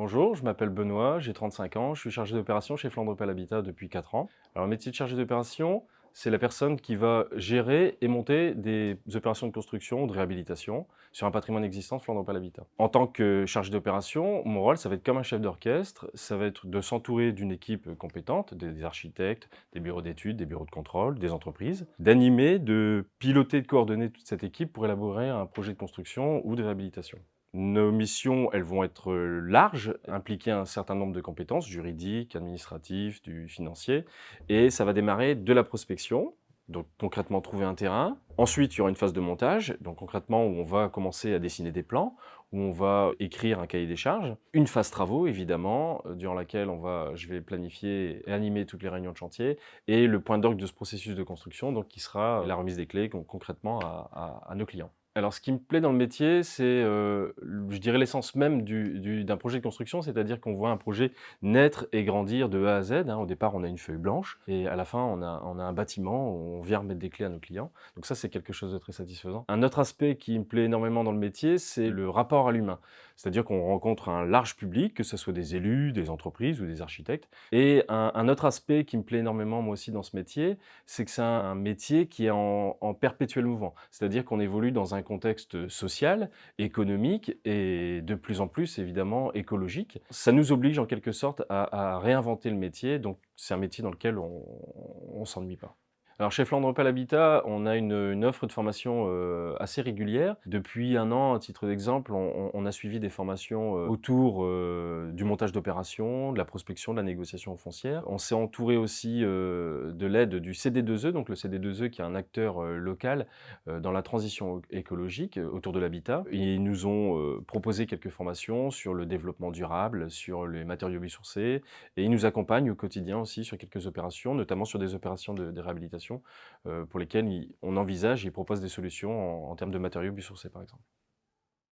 Bonjour, je m'appelle Benoît, j'ai 35 ans, je suis chargé d'opération chez Flandre Opel Habitat depuis 4 ans. Alors, le métier de chargé d'opération, c'est la personne qui va gérer et monter des opérations de construction ou de réhabilitation sur un patrimoine existant de Flandre Opel Habitat. En tant que chargé d'opération, mon rôle, ça va être comme un chef d'orchestre, ça va être de s'entourer d'une équipe compétente, des architectes, des bureaux d'études, des bureaux de contrôle, des entreprises, d'animer, de piloter, de coordonner toute cette équipe pour élaborer un projet de construction ou de réhabilitation. Nos missions, elles vont être larges, impliquer un certain nombre de compétences juridiques, administratives, du financier, et ça va démarrer de la prospection, donc concrètement trouver un terrain. Ensuite, il y aura une phase de montage, donc concrètement où on va commencer à dessiner des plans, où on va écrire un cahier des charges. Une phase travaux, évidemment, durant laquelle je vais planifier et animer toutes les réunions de chantier, et le point d'orgue de ce processus de construction, donc qui sera la remise des clés concrètement à nos clients. Alors, ce qui me plaît dans le métier, c'est, je dirais l'essence même d'un projet de construction, c'est-à-dire qu'on voit un projet naître et grandir de A à Z, hein. Au départ, on a une feuille blanche et à la fin, on a un bâtiment où on vient remettre des clés à nos clients. Donc ça, c'est quelque chose de très satisfaisant. Un autre aspect qui me plaît énormément dans le métier, c'est le rapport à l'humain. C'est-à-dire qu'on rencontre un large public, que ce soit des élus, des entreprises ou des architectes. Et un autre aspect qui me plaît énormément, moi aussi, dans ce métier, c'est que c'est un métier qui est en perpétuel mouvement. C'est-à-dire qu'on évolue dans un contexte social, économique et de plus en plus évidemment écologique. Ça nous oblige en quelque sorte à réinventer le métier, donc c'est un métier dans lequel on s'ennuie pas. Alors chez Flandre Opel Habitat, on a une offre de formation assez régulière. Depuis 1 an, à titre d'exemple, on a suivi des formations autour du montage d'opérations, de la prospection, de la négociation foncière. On s'est entouré aussi de l'aide du CD2E, donc le CD2E qui est un acteur local dans la transition écologique autour de l'habitat. Ils nous ont proposé quelques formations sur le développement durable, sur les matériaux biosourcés, et ils nous accompagnent au quotidien aussi sur quelques opérations, notamment sur des opérations de réhabilitation pour lesquelles on envisage et ils proposent des solutions en termes de matériaux biosourcés, par exemple.